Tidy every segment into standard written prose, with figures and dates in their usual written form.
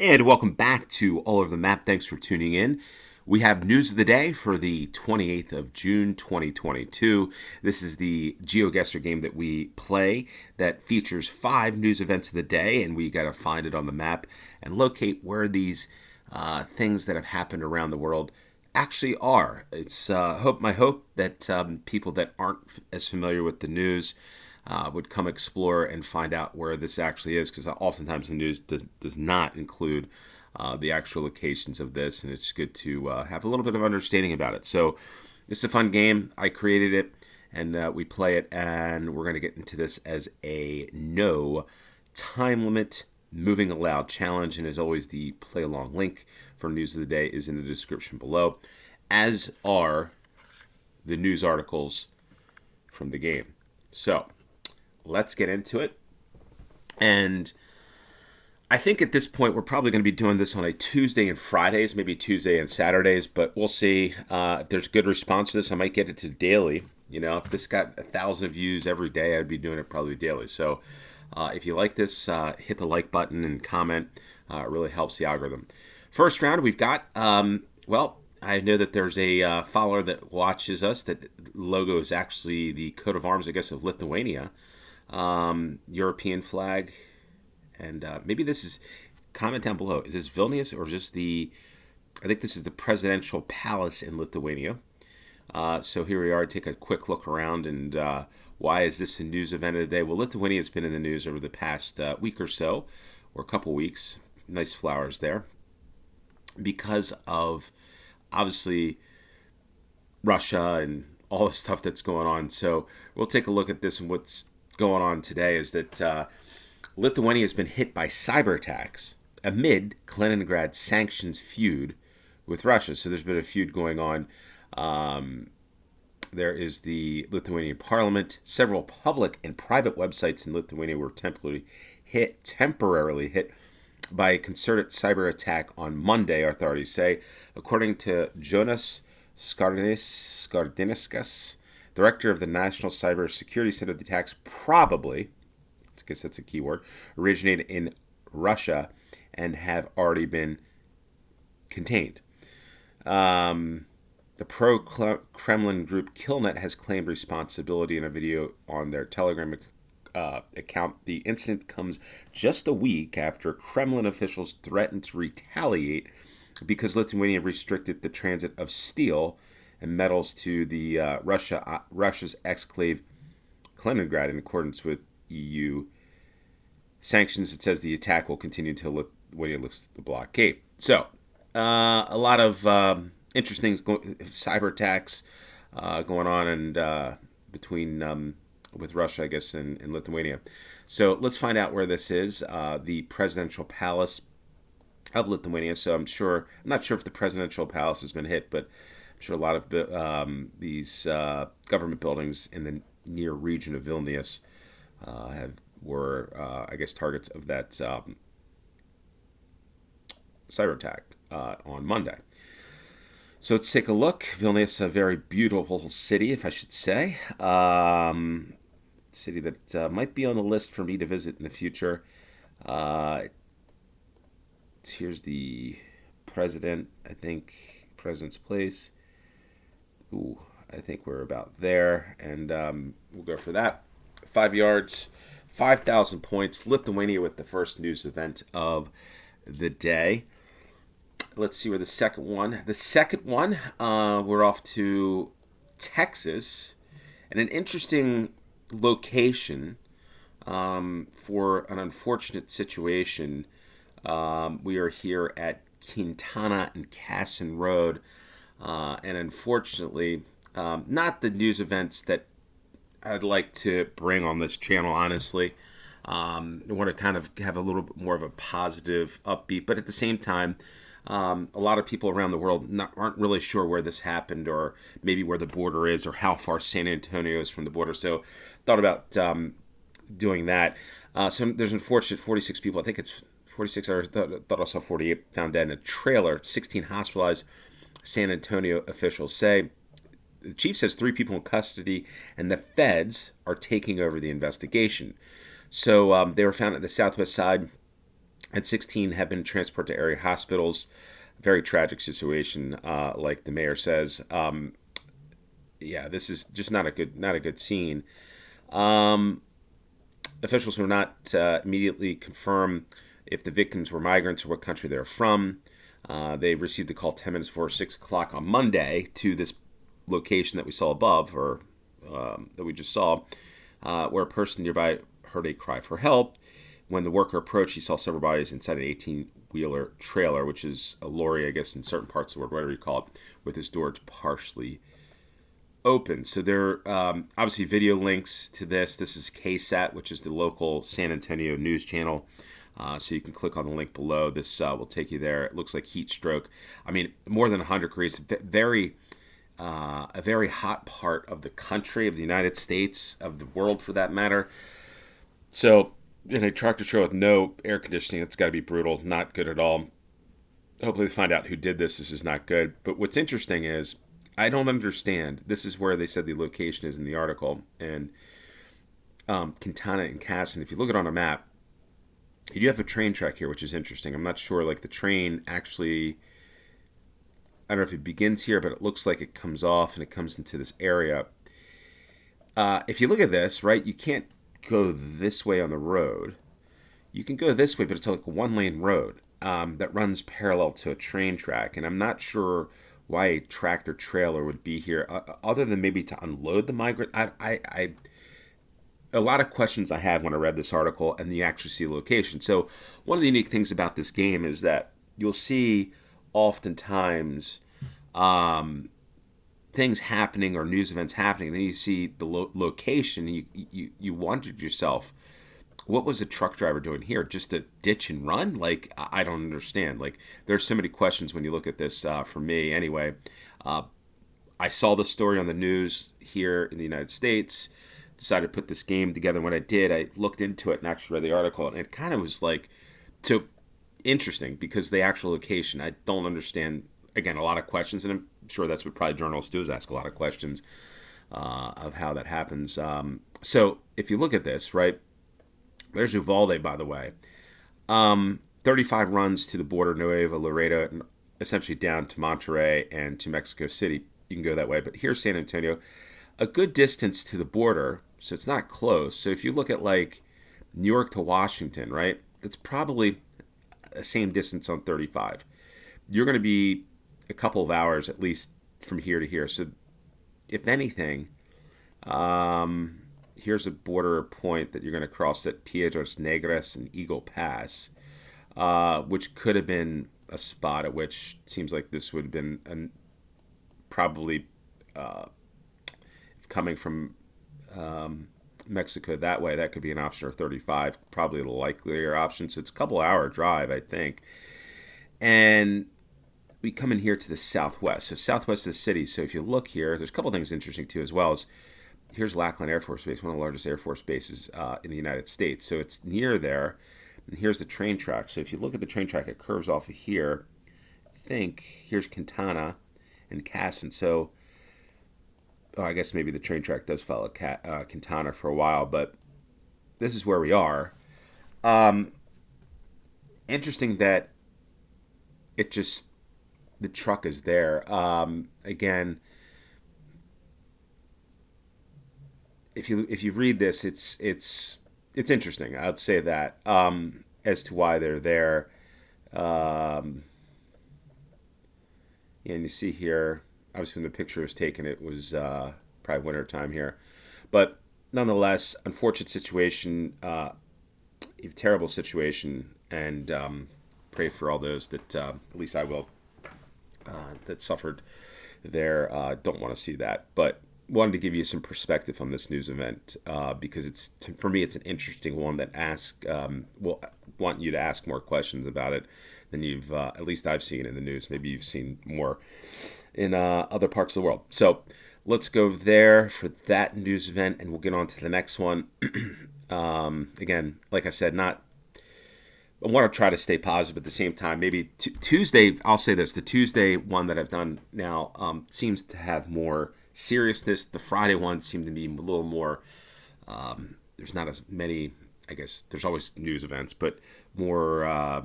And welcome back to All Over the Map. Thanks for tuning in. We have news of the day for the 28th of June, 2022. This is the GeoGuessr game that we play that features 5 news events of the day, and we got to find it on the map and locate where these things that have happened around the world actually are. It's my hope that people that aren't as familiar with the news would come explore and find out where this actually is, because oftentimes the news does not include the actual locations of this, and it's good to have a little bit of understanding about it. So it's a fun game. I created it, and we play it, and we're going to get into this as a no time limit moving allowed challenge. And as always, the play along link for news of the day is in the description below, as are the news articles from the game. So let's get into it. And I think at this point we're probably going to be doing this on a Tuesday and Fridays, maybe Tuesday and Saturdays, but we'll see. If there's a good response to this, I might get it to daily. If this got 1,000 views every day, I'd be doing it probably daily. So if you like this, hit the like button and comment. It really helps the algorithm. First round, we've got, I know that there's a follower that watches us. That logo is actually the coat of arms, I guess, of Lithuania. European flag, and maybe this is, comment down below, is this Vilnius or just I think this is the presidential palace in Lithuania. So here we are, take a quick look around, and why is this a news event of the day? Well, Lithuania has been in the news over the past week or so, or a couple weeks. Nice flowers there, because of obviously Russia and all the stuff that's going on. So we'll take a look at this, and what's going on today is that Lithuania has been hit by cyber attacks amid Kaliningrad sanctions feud with Russia. So there's been a feud going on. There is the Lithuanian parliament. Several public and private websites in Lithuania were temporarily hit by a concerted cyber attack on Monday, authorities say. According to Jonas Skardiniskas, director of the National Cyber Security Center, the attacks probably, I guess that's a key word, originated in Russia and have already been contained. The pro-Kremlin group Killnet has claimed responsibility in a video on their Telegram account. The incident comes just a week after Kremlin officials threatened to retaliate because Lithuania restricted the transit of steel and metals to the Russia's exclave Kaliningrad in accordance with EU sanctions. It says the attack will continue until Lithuania lifts the blockade. So, a lot of interesting cyber attacks going on, and between with Russia, I guess, and Lithuania. So let's find out where this is. The presidential palace of Lithuania. So I'm not sure if the presidential palace has been hit, but I'm sure a lot of these government buildings in the near region of Vilnius were targets of that cyber attack on Monday. So let's take a look. Vilnius, a very beautiful city, if I should say. City that might be on the list for me to visit in the future. Here's the president, I think, president's place. I think we're about there, and we'll go for that. 5 yards, 5,000 points. Lithuania with the first news event of the day. Let's see where the second one. We're off to Texas, and an interesting location for an unfortunate situation. We are here at Quintana and Casson Road, and unfortunately, not the news events that I'd like to bring on this channel, honestly. I want to kind of have a little bit more of a positive, upbeat, but at the same time, a lot of people around the world aren't really sure where this happened, or maybe where the border is, or how far San Antonio is from the border. So thought about doing that. So there's an unfortunate 46 people. I think it's 46. I thought I saw 48 found dead in a trailer. 16 hospitalized, San Antonio officials say. The chief says 3 people in custody, and the feds are taking over the investigation. So they were found at the southwest side and 16 have been transported to area hospitals. Very tragic situation, like the mayor says. Yeah, this is just not a good scene. Um, Officials will not immediately confirm if the victims were migrants or what country they're from. They received a call 10 minutes before 6 o'clock on Monday to this location that we saw above, or that we just saw, where a person nearby heard a cry for help. When the worker approached, he saw several bodies inside an 18-wheeler trailer, which is a lorry, I guess, in certain parts of the world, whatever you call it, with its doors partially open. So there are obviously video links to this. This is KSAT, which is the local San Antonio news channel. So you can click on the link below. This will take you there. It looks like heat stroke. I mean, more than 100 degrees. A very hot part of the country, of the United States, of the world for that matter. So in a tractor trailer with no air conditioning, it's got to be brutal. Not good at all. Hopefully they find out who did this. This is not good. But what's interesting is I don't understand. This is where they said the location is in the article. And Quintana and Casson, if you look at it on a map, you do have a train track here, which is interesting. I'm not sure, like the train actually, I don't know if it begins here, but it looks like it comes off and it comes into this area. If you look at this, right, you can't go this way on the road. You can go this way, but it's like a one-lane road that runs parallel to a train track. And I'm not sure why a tractor trailer would be here, other than maybe to unload the migrant. A lot of questions I have when I read this article, and you actually see the location. So one of the unique things about this game is that you'll see oftentimes things happening or news events happening, and then you see the location, and you wondered to yourself, what was the truck driver doing here? Just to ditch and run? Like, I don't understand. Like, there's so many questions when you look at this, for me anyway. I saw the story on the news here in the United States, decided to put this game together. When I did, I looked into it and actually read the article, and it kind of was like, so interesting, because the actual location, I don't understand. Again, a lot of questions, and I'm sure that's what probably journalists do, is ask a lot of questions of how that happens. So if you look at this, right, there's Uvalde, by the way. 35 runs to the border, Nuevo Laredo, and essentially down to Monterrey and to Mexico City. You can go that way. But here's San Antonio, a good distance to the border, so it's not close. So if you look at like New York to Washington, right, that's probably the same distance on 35. You're going to be a couple of hours at least from here to here. So if anything, here's a border point that you're going to cross at Piedras Negras and Eagle Pass, which could have been a spot at which it seems like this would have been probably coming from Mexico that way. That could be an option, or 35, probably the likelier option. So it's a couple hour drive, I think. And we come in here to the southwest, so southwest of the city. So if you look here, there's a couple things interesting too, as well as here's Lackland Air Force Base, one of the largest Air Force bases in the United States. So it's near there. And here's the train track. So if you look at the train track, it curves off of here. I think here's Quintana and Casson. So I guess maybe the train track does follow Quintana for a while, but this is where we are. Interesting that it just, the truck is there. Again, if you read this, it's interesting. I'd say that as to why they're there. And you see here, obviously when the picture was taken, it was probably winter time here, but nonetheless, unfortunate situation, terrible situation, and pray for all those that at least I will that suffered there. Don't want to see that, but wanted to give you some perspective on this news event because for me it's an interesting one that want you to ask more questions about it than you've at least I've seen in the news. Maybe you've seen more in other parts of the world. So let's go there for that news event, and we'll get on to the next one. Again, like I said, I want to try to stay positive at the same time. Maybe Tuesday, I'll say this, the Tuesday one that I've done now seems to have more seriousness. The Friday one seemed to be a little more, there's not as many, I guess there's always news events, but more I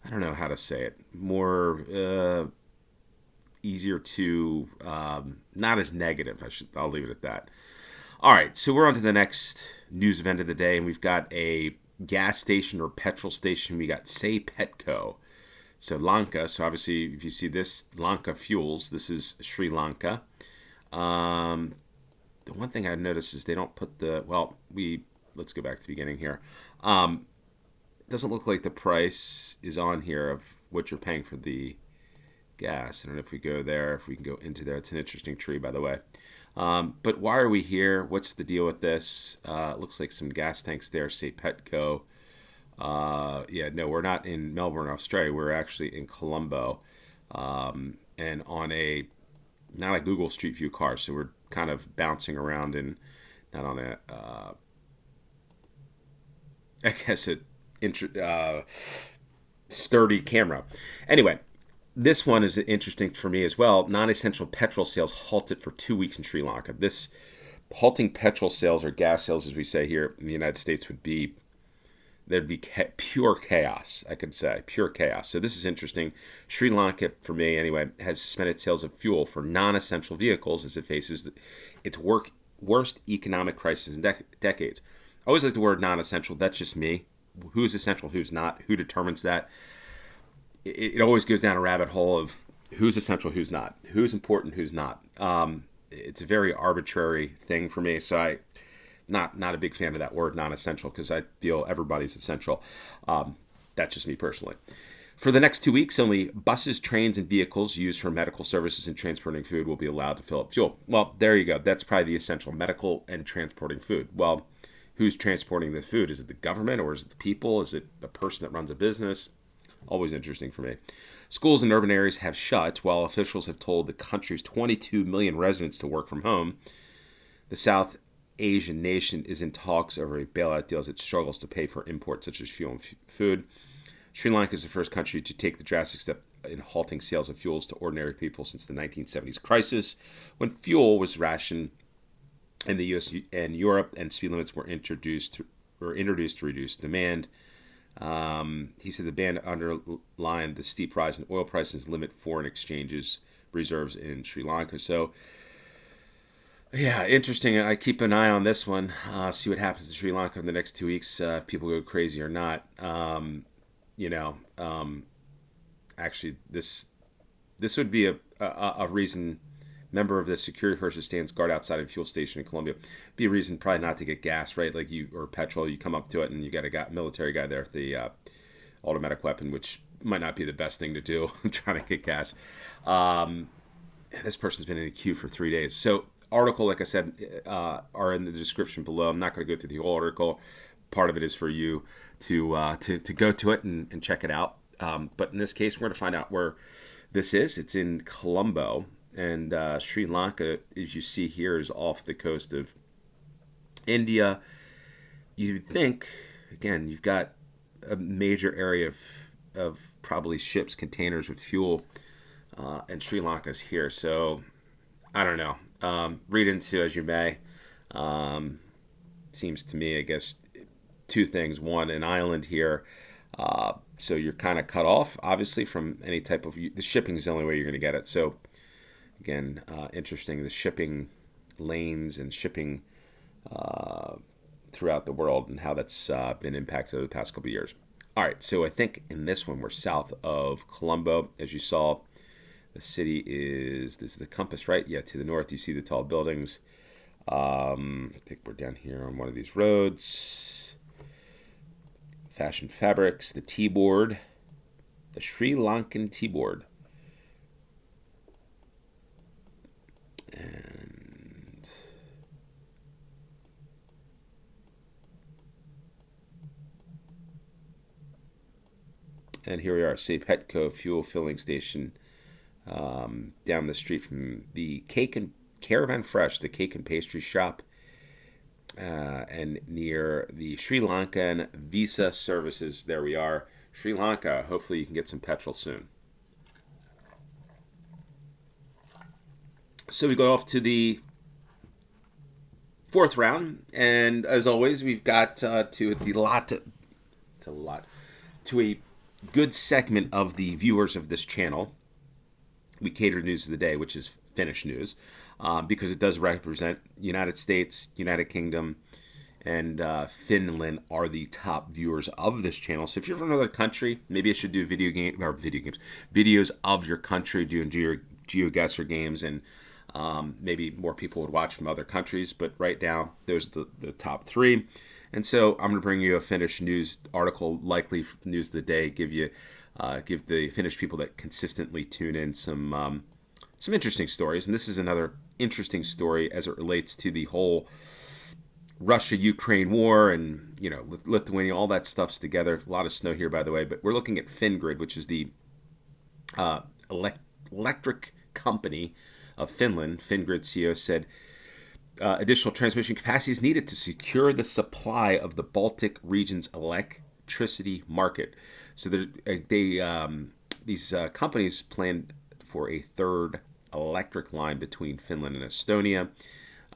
don't know how to say it, more easier to not as negative. I'll leave it at that. All right, so we're on to the next news event of the day, and we've got a gas station or petrol station. We got Say Petco. So Lanka. So obviously, if you see this, Lanka Fuels. This is Sri Lanka. The one thing I noticed is they don't put the let's go back to the beginning here. It doesn't look like the price is on here of what you're paying for the gas. I don't know if we go there, if we can go into there. It's an interesting tree, by the way. But why are we here? What's the deal with this? It looks like some gas tanks there, say Petco. No, we're not in Melbourne, Australia. We're actually in Colombo, and on not a Google Street View car. So we're kind of bouncing around and not on a, I guess sturdy camera. Anyway, this one is interesting for me as well. Non-essential petrol sales halted for 2 weeks in Sri Lanka. This halting petrol sales or gas sales, as we say here in the United States, there'd be pure chaos, I could say, pure chaos. So this is interesting. Sri Lanka, for me anyway, has suspended sales of fuel for non-essential vehicles as it faces its worst economic crisis in decades. I always like the word non-essential. That's just me. Who's essential, who's not, who determines that? It always goes down a rabbit hole of who's essential, who's not, who's important, who's not. It's a very arbitrary thing for me, so I not a big fan of that word non-essential because I feel everybody's essential. That's just me personally. For the next 2 weeks, only buses, trains, and vehicles used for medical services and transporting food will be allowed to fill up fuel. Well, there you go. That's probably the essential, medical and transporting food. Well, who's transporting the food? Is it the government or is it the people? Is it the person that runs a business? Always interesting for me. Schools in urban areas have shut while officials have told the country's 22 million residents to work from home. The South Asian nation is in talks over a bailout deal as it struggles to pay for imports such as fuel and food. Sri Lanka is the first country to take the drastic step in halting sales of fuels to ordinary people since the 1970s crisis, when fuel was rationed in the U.S. and Europe, and speed limits were introduced to reduce demand. He said the ban underlined the steep rise in oil prices, limit foreign exchanges reserves in Sri Lanka. So, yeah, interesting. I keep an eye on this one. See what happens in Sri Lanka in the next 2 weeks. If people go crazy or not. Actually, this would be a reason. Member of the security force stands guard outside of a fuel station in Colombia. Be a reason probably not to get gas, right? Like or petrol. You come up to it and you got a military guy there with the automatic weapon, which might not be the best thing to do. Trying to get gas. This person's been in the queue for 3 days. So article, like I said, are in the description below. I'm not going to go through the whole article. Part of it is for you to go to it and check it out. But in this case, we're going to find out where this is. It's in Colombo. And Sri Lanka, as you see here, is off the coast of India. You'd think, again, you've got a major area of probably ships, containers with fuel, and Sri Lanka's here. So, I don't know. Read into as you may. Seems to me, I guess, two things. One, an island here. So you're kind of cut off, obviously, from any type of... The shipping is the only way you're going to get it. So, again, interesting, the shipping lanes and shipping throughout the world and how that's been impacted over the past couple of years. All right, so I think in this one we're south of Colombo. As you saw, the city this is the compass, right? Yeah, to the north you see the tall buildings. I think we're down here on one of these roads. Fashion fabrics, the tea-board, the Sri Lankan tea-board. And here we are, say Petco fuel filling station down the street from the Caravan Fresh, the cake and pastry shop, and near the Sri Lankan Visa Services. There we are, Sri Lanka. Hopefully you can get some petrol soon. So we go off to the fourth round, and as always, we've got to the a lot, to a good segment of the viewers of this channel. We cater to news of the day, which is Finnish news, because it does represent United States, United Kingdom, and Finland are the top viewers of this channel. So if you're from another country, maybe I should do videos of your country, doing GeoGuessr games, and maybe more people would watch from other countries. But right now, there's the top three. And so I'm going to bring you a Finnish news article, likely news of the day, give the Finnish people that consistently tune in some interesting stories. And this is another interesting story as it relates to the whole Russia-Ukraine war and, Lithuania, all that stuff's together. A lot of snow here, by the way. But we're looking at Fingrid, which is the electric company of Finland. Fingrid CEO said additional transmission capacity is needed to secure the supply of the Baltic region's electricity market. So these companies planned for a third electric line between Finland and Estonia.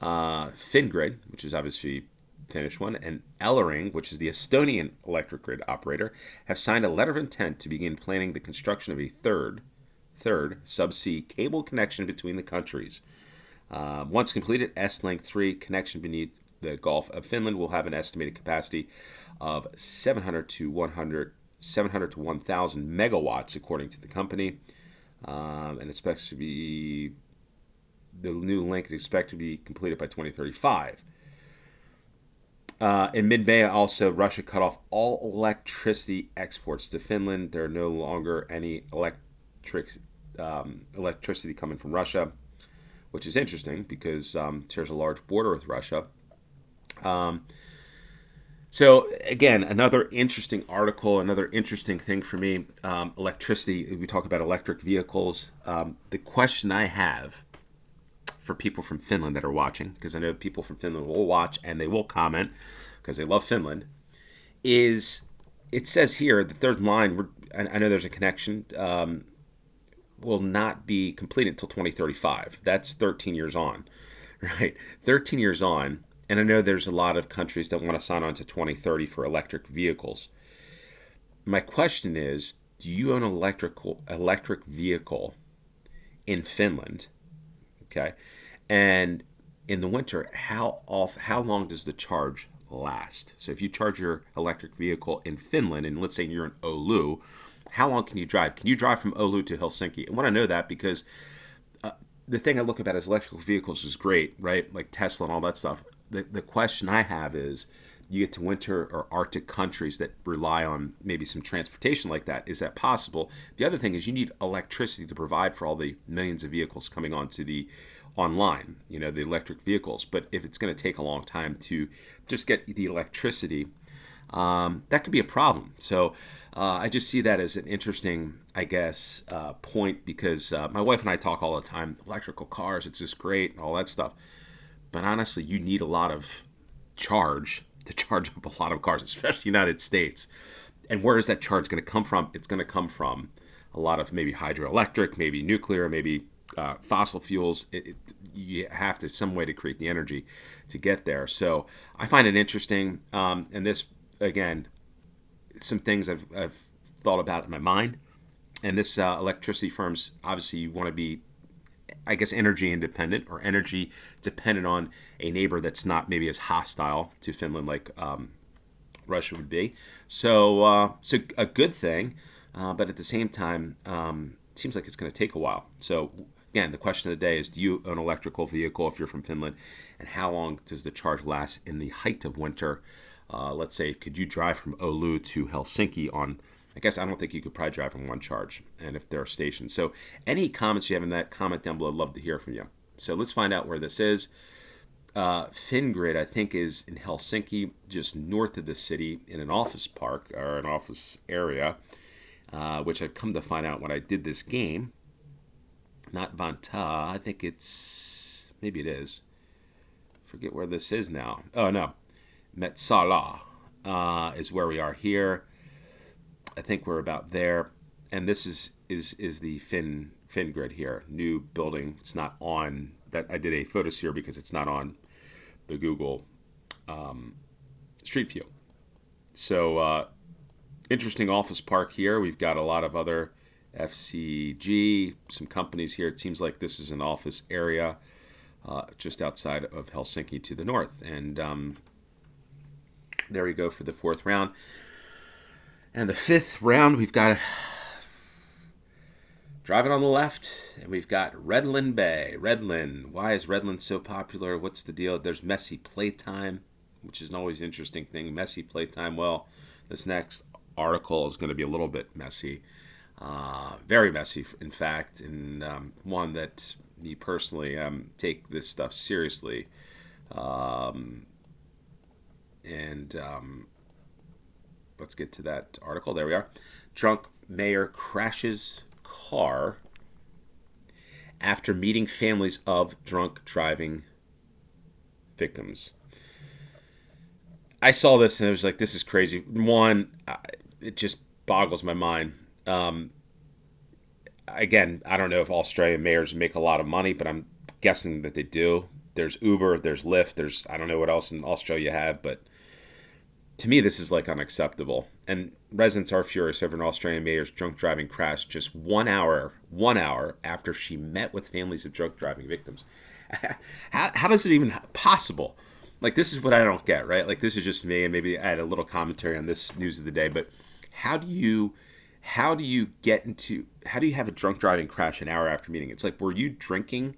Fingrid, which is obviously a Finnish one, and Elering, which is the Estonian electric grid operator, have signed a letter of intent to begin planning the construction of a third subsea cable connection between the countries. Once completed, S-Link 3 connection beneath the Gulf of Finland will have an estimated capacity of 700 to 1,000 megawatts, according to the company. And expects to be the new link is expected to be completed by 2035. In mid-May, also, Russia cut off all electricity exports to Finland. There are no longer any electricity coming from Russia, which is interesting because there's a large border with Russia. So, again, another interesting article, another interesting thing for me, electricity. We talk about electric vehicles. The question I have for people from Finland that are watching, because I know people from Finland will watch and they will comment because they love Finland, is it says here the third line, I know there's a connection, will not be completed until 2035. That's 13 years on, right? 13 years on. And I know there's a lot of countries that want to sign on to 2030 for electric vehicles. My question is, do you own an electric vehicle in Finland? Okay. And in the winter, how long does the charge last? So if you charge your electric vehicle in Finland, and let's say you're in Oulu, how long can you drive? Can you drive from Oulu to Helsinki? And I want to know that because the thing I look about is electrical vehicles is great, right? Like Tesla and all that stuff. The question I have is, you get to winter or Arctic countries that rely on maybe some transportation like that. Is that possible? The other thing is you need electricity to provide for all the millions of vehicles coming onto the online, the electric vehicles. But if it's going to take a long time to just get the electricity, that could be a problem. So I just see that as an interesting, I guess, point because my wife and I talk all the time, electrical cars, it's just great and all that stuff. But honestly, you need a lot of charge to charge up a lot of cars, especially the United States. And where is that charge going to come from? It's going to come from a lot of maybe hydroelectric, maybe nuclear, maybe fossil fuels. You have to some way to create the energy to get there. So I find it interesting. And this, again, some things I've thought about in my mind. And this electricity firms, obviously you want to be, I guess, energy independent or energy dependent on a neighbor that's not maybe as hostile to Finland like Russia would be. So a good thing, but at the same time, it seems like it's going to take a while. So again, the question of the day is, do you own an electrical vehicle if you're from Finland? And how long does the charge last in the height of winter? Let's say, could you drive from Oulu to Helsinki on, I guess I don't think you could probably drive from one charge, and if there are stations. So any comments you have in that, comment down below. I'd love to hear from you. So let's find out where this is. Fingrid, I think, is in Helsinki, just north of the city, in an office park or an office area, which I've come to find out when I did this game. Not Vantaa. I think maybe it is. Forget where this is now. Oh, no. Metsala is where we are here. I think we're about there. And this is the Fingrid here. New building. It's not on that. I did a photos here because it's not on the Google Street View. So Interesting office park here. We've got a lot of other FCG, some companies here. It seems like this is an office area just outside of Helsinki to the north. And there we go for the fourth round. And the fifth round, we've got driving on the left, and we've got Redland Bay. Redland. Why is Redland so popular? What's the deal? There's messy playtime, which is an always interesting thing. Messy playtime. Well, this next article is going to be a little bit messy. Very messy, in fact, and one that me personally take this stuff seriously. And let's get to that article. There we are. Drunk mayor crashes car after meeting families of drunk driving victims. I saw this and I was like, this is crazy. One, it just boggles my mind. Again, I don't know if Australian mayors make a lot of money, but I'm guessing that they do. There's Uber, there's Lyft, I don't know what else in Australia you have, but to me, this is like unacceptable. And residents are furious over an Australian mayor's drunk driving crash just 1 hour after she met with families of drunk driving victims. How is it even possible? Like, this is what I don't get, right? Like, this is just me, and maybe I had a little commentary on this news of the day, but how do you have a drunk driving crash an hour after meeting? It's like, were you drinking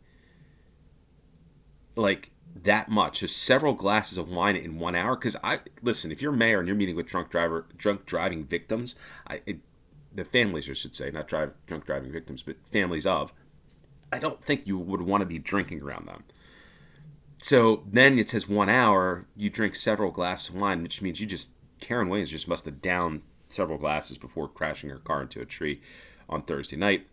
like that much, just several glasses of wine in 1 hour? Because listen, if you're mayor and you're meeting with drunk driving victims, the families, I should say, not drunk driving victims, but families of, I don't think you would want to be drinking around them. So then it says 1 hour, you drink several glasses of wine, which means Karen Williams just must have downed several glasses before crashing her car into a tree on Thursday night.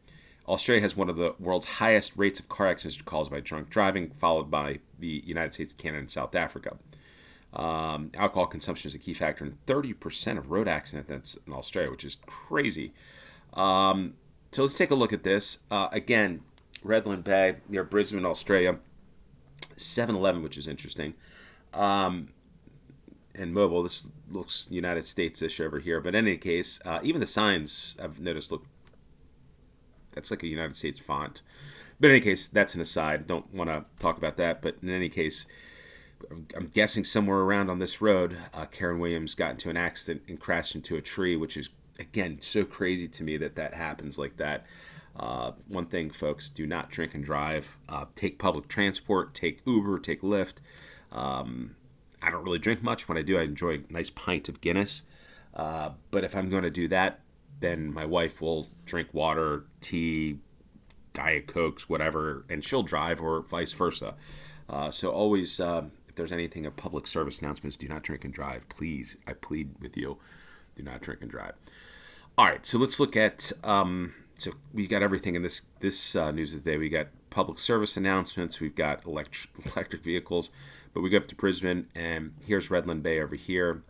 Australia has one of the world's highest rates of car accidents caused by drunk driving, followed by the United States, Canada, and South Africa. Alcohol consumption is a key factor in 30% of road accidents in Australia, which is crazy. So let's take a look at this. Again, Redland Bay, near Brisbane, Australia. 7-Eleven, which is interesting. And mobile, this looks United States-ish over here. But in any case, even the signs I've noticed that's like a United States font. But in any case, that's an aside. Don't want to talk about that. But in any case, I'm guessing somewhere around on this road, Karen Williams got into an accident and crashed into a tree, which is, again, so crazy to me that happens like that. One thing, folks, do not drink and drive. Take public transport, take Uber, take Lyft. I don't really drink much. When I do, I enjoy a nice pint of Guinness. But if I'm going to do that, then my wife will drink water, tea, Diet Cokes, whatever, and she'll drive, or vice versa. So always, if there's anything of public service announcements, do not drink and drive. Please, I plead with you, do not drink and drive. All right, so let's look at, so we got everything in this news of the day. We got public service announcements, we've got electric vehicles, but we go up to Brisbane, and here's Redland Bay over here.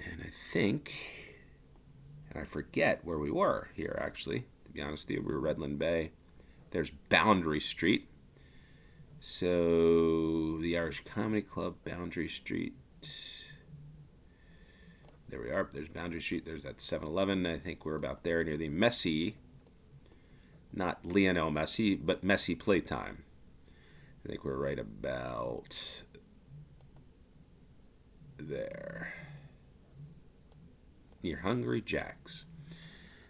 And I think, and I forget where we were here, actually. To be honest with you, we were Redland Bay. There's Boundary Street. So, the Irish Comedy Club, Boundary Street. There we are. There's Boundary Street. There's that 7-Eleven. I think we're about there near the Messi, not Lionel Messi, but Messi Playtime. I think we're right about there. Near Hungry Jack's.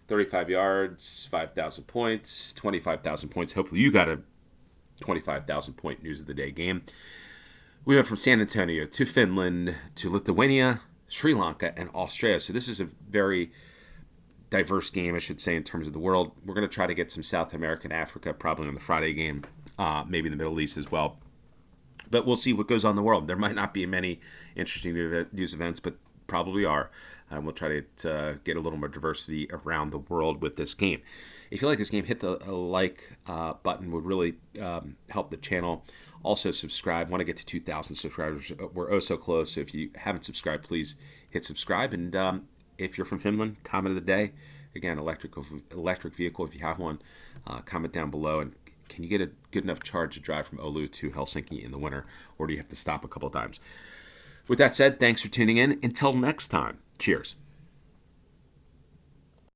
35 yards, 5,000 points, 25,000 points. Hopefully you got a 25,000 point news of the day game. We went from San Antonio to Finland to Lithuania, Sri Lanka, and Australia. So this is a very diverse game, I should say, in terms of the world. We're going to try to get some South America and Africa probably on the Friday game, maybe the Middle East as well. But we'll see what goes on in the world. There might not be many interesting news events, but probably are. We'll try to get a little more diversity around the world with this game. If you like this game, hit the like button. Would really help the channel. Also, subscribe. Want to get to 2,000 subscribers. We're oh so close. So if you haven't subscribed, please hit subscribe. And if you're from Finland, comment of the day. Again, electric vehicle, if you have one, comment down below. And can you get a good enough charge to drive from Oulu to Helsinki in the winter, or do you have to stop a couple of times? With that said, thanks for tuning in. Until next time, cheers.